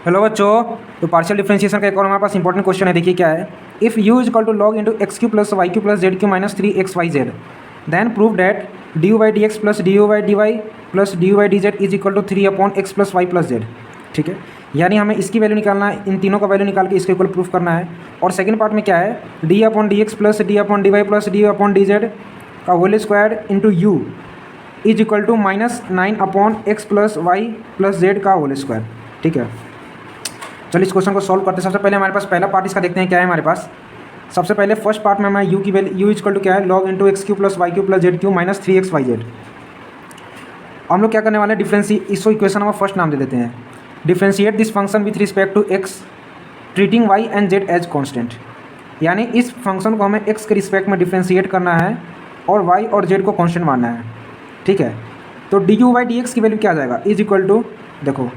Hello बच्चों। तो partial differentiation का एक और हमारे पास इंपॉर्टेंट क्वेश्चन है। देखिए क्या है। If u is equal to log into x cube plus y cube plus z cube minus 3xyz then prove that d u by d x plus d u by d y plus d u by d z is equal to 3/x plus y plus z. ठीक है, यानी हमें इसकी value निकालना है, इन तीनों का value निकाल के इसके इक्वल प्रूफ करना है। और सेकंड पार्ट में क्या है, d upon d x plus d upon d y plus d upon d z का whole square into u is equal to -9/x plus y plus z का होल स्क्वायर। ठीक है, चलिए इस क्वेश्चन को सॉल्व करते हैं। सबसे पहले हमारे पास पहला पार्ट इसका देखते हैं क्या है हमारे पास। सबसे पहले फर्स्ट पार्ट में हमें यू की वैल्यू यू इक्वल टू क्या है, log into x cube plus y cube plus z cube minus 3xyz। हम लोग क्या करने वाले हैं, इसको इक्वेशन हम फर्स्ट नाम दे देते हैं। Differentiate this function with respect to x treating y and z as constant. यानी इस फंक्शन को हमें एक्स के रिस्पेक्ट में डिफ्रेंशिएट करना है और वाई और जेड को कॉन्स्टेंट मानना है। ठीक है, तो d u by d x की वैल्यू क्या आ जाएगा, इज इक्वल टू देखो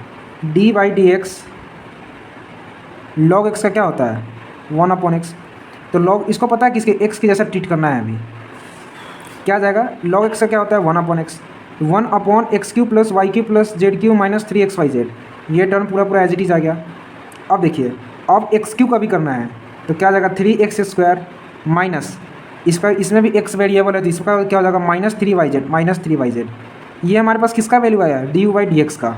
D by d x log x का क्या होता है 1/x। तो लॉग इसको पता है किसके, एक्स के जैसा ट्रीट करना है। अभी क्या आ जाएगा, लॉग एक्स का क्या होता है 1/x, 1/x cube plus y cube plus z cube minus 3xyz। ये टर्म पूरा पूरा एज इट इज आ गया। अब देखिए, अब एक्स क्यू का भी करना है तो क्या आ जाएगा 3x² माइनस इसका, इसमें भी एक्स वेरिएबल है तो इसका क्या हो जाएगा -3yz। ये हमारे पास किसका वैल्यू आया है, d u by d x का।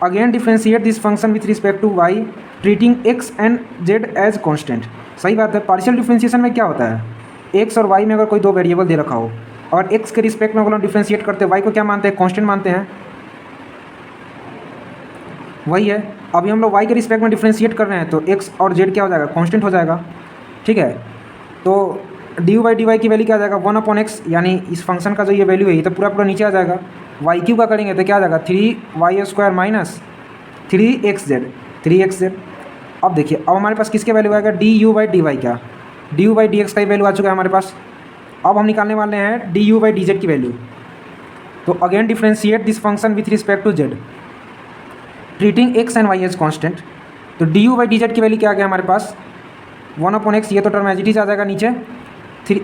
Again differentiate this function with respect to y treating x and z as constant. सही बात है, पार्शियल डिफ्रेंशिएशन में क्या होता है, एक्स और वाई में अगर कोई दो वेरिएबल दे रखा हो और एक्स के रिस्पेक्ट में अगर हम डिफ्रेंशिएट करते हैं, वाई को क्या मानते हैं, कांस्टेंट मानते हैं। वही है, अभी हम लोग वाई के रिस्पेक्ट में डिफ्रेंशिएट कर रहे हैं तो एक्स और जेड क्या हो जाएगा, कांस्टेंट हो जाएगा। ठीक है, तो d u by d y की वैल्यू क्या आ जाएगा 1/x, यानी इस फंक्शन का जो ये वैल्यू है ये तो पूरा पूरा नीचे आ जाएगा। वाई क्यू का करेंगे तो क्या आ जाएगा 3y² माइनस 3xz। अब देखिए, अब हमारे पास किसके वैल्यू आएगा, d u by d y का, d u by d x का ही वैल्यू आ चुका है हमारे पास। अब हम निकालने वाले हैं d u by d z की वैल्यू। तो again differentiate this function with respect to z treating x and y as constant. तो d u by d z की वैल्यू क्या आ गया हमारे पास 1/x, ये तो टर्म एज इट इज आ जाएगा नीचे।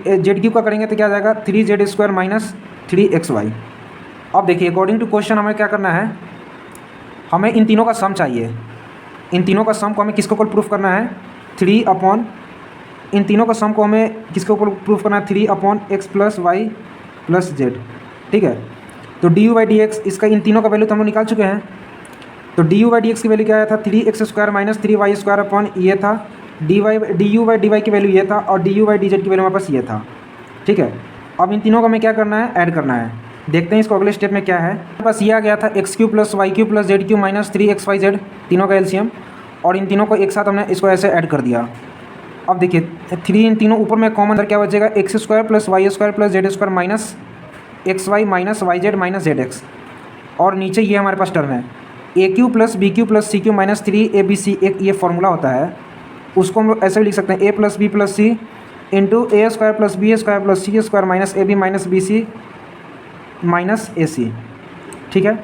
जेड क्यू का करेंगे तो क्या आ जाएगा 3z² माइनस 3xy। अब देखिए, अकॉर्डिंग टू क्वेश्चन हमें क्या करना है, हमें इन तीनों का सम चाहिए। इन तीनों का सम को हमें किसके ऊपर प्रूफ करना है, इन तीनों का सम को हमें किसके ऊपर प्रूफ करना है 3/x plus y plus z. ठीक है, तो d u by d x, इसका इन तीनों का वैल्यू तो हम लोग निकाल चुके हैं। तो d u by d x की वैल्यू क्या आया था 3x² माइनस 3y² अपॉन ये था, d u by d y की वैल्यू ये था और d u by d z की वैल्यू हमारे पास ये था। ठीक है, अब इन तीनों का हमें क्या करना है, ऐड करना है। देखते हैं इसको अगले स्टेप में क्या है। हमारे पास ये आ गया था x cube plus y cube plus z cube minus 3xyz, तीनों का एलसीएम, और इन तीनों को एक साथ हमने इसको ऐसे ऐड कर दिया। अब देखिए 3 इन तीनों ऊपर में कॉमन क्या बचेगा, x² plus y² plus z² minus xy minus yz minus zx, और नीचे ये हमारे पास टर्म है a³ plus b³ plus c³ minus 3abc। एक ये फॉर्मूला होता है, उसको हम लोग ऐसे भी लिख सकते हैं a plus b plus c into a² plus b² plus c² minus ab minus bc minus ac। ठीक है,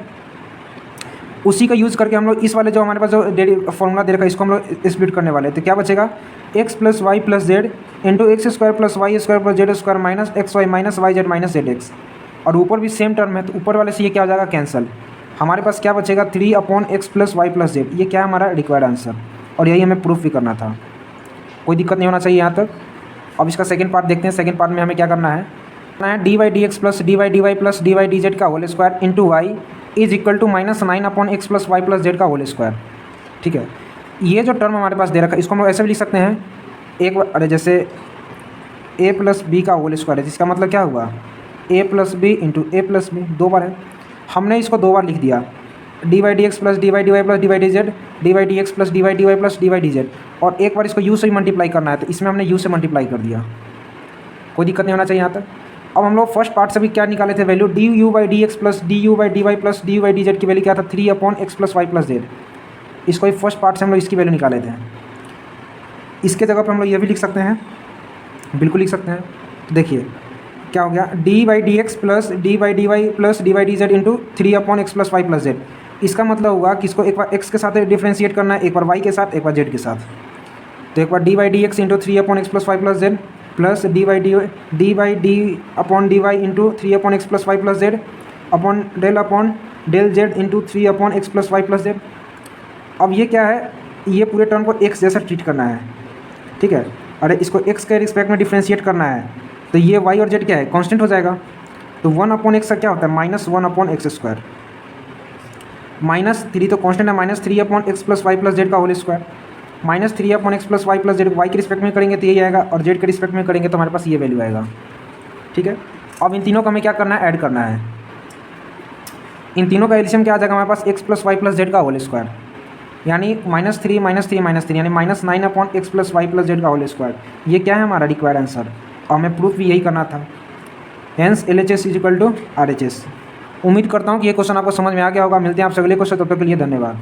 उसी का यूज़ करके हम लोग इस वाले जो हमारे पास जो फॉर्मूला दे रखा है इसको हम लोग स्प्लिट करने वाले हैं। तो क्या बचेगा, x plus y plus z into x² plus y² plus z² minus xy minus yz minus zx, और ऊपर भी सेम टर्म है तो ऊपर वाले से ये क्या हो जाएगा, कैंसल। हमारे पास क्या बचेगा 3/x plus y plus Z. ये क्या है हमारा रिक्वायर्ड आंसर, और यही हमें प्रूफ भी करना था। कोई दिक्कत नहीं होना चाहिए यहाँ तक। अब इसका सेकंड पार्ट देखते हैं। सेकंड पार्ट में हमें क्या करना है, d by d x plus d by d y plus d by d z का whole square into y is equal to -9/x plus y plus z का होल स्क्वायर। ठीक है, ये जो टर्म हमारे पास दे रखा है इसको हम लोग ऐसे भी लिख सकते हैं, एक अरे जैसे a प्लस बी का होल स्क्वायर है, जिसका मतलब क्या हुआ a plus b into a plus b, 2 बार है। हमने इसको 2 बार लिख दिया, d by d x plus d by d y plus d by d z, d by d x plus d by d y plus d by d z, और एक बार इसको u से ही मल्टीप्लाई करना है तो इसमें हमने u से मल्टीप्लाई कर दिया। कोई दिक्कत नहीं होना चाहिए यहाँ तक। अब हम लोग फर्स्ट पार्ट से भी क्या निकाले थे value, d u by d x plus d u by d y plus d u by d z की वैल्यू क्या था 3/x plus y plus Z. इसको ही फर्स्ट पार्ट से हम लोग इसकी वैल्यू निकाले थे। इसके जगह पर हम लोग ये भी लिख सकते हैं, बिल्कुल लिख सकते हैं। तो देखिए क्या हो गया, d by d x plus d by d y plus d by d z into 3/x plus y plus z. इसका मतलब होगा कि इसको एक बार x के साथ डिफ्रेंशिएट करना है, एक बार y के साथ, एक बार z के साथ। तो एक बार d by d x into 3/x plus y plus z plus d by d upon d y into 3/x plus y plus z upon del z into 3/x plus y plus z. अब ये क्या है, ये पूरे term को x जैसा treat करना है, ठीक है। अरे इसको x के रिस्पेक्ट में डिफ्रेंशिएट करना है, तो ये y और z क्या है, कांस्टेंट हो जाएगा। तो 1/x का क्या होता है, -1/x²। -3 तो कांस्टेंट है, -3/x + y + z का whole square. -3/x + y + z, y के रिस्पेक्ट में करेंगे तो यही आएगा, और z के रिस्पेक्ट में करेंगे तो हमारे पास ये वैल्यू आएगा, ठीक है। अब इन तीनों का हमें क्या करना है, ऐड करना है। इन तीनों का एलसीएम क्या आ जाएगा हमारे पास, x + y + z का होल स्क्वायर, यानी -3 -3 -3 यानी -9/x + y + z का होल स्क्वायर। ये क्या है हमारा रिक्वायर्ड आंसर, और हमें प्रूफ भी यही करना था। Hence LHS = RHS। उम्मीद करता हूँ कि ये क्वेश्चन आपको समझ में आ गया होगा। मिलते हैं आपसे अगले क्वेश्चन, तब तक के लिए धन्यवाद।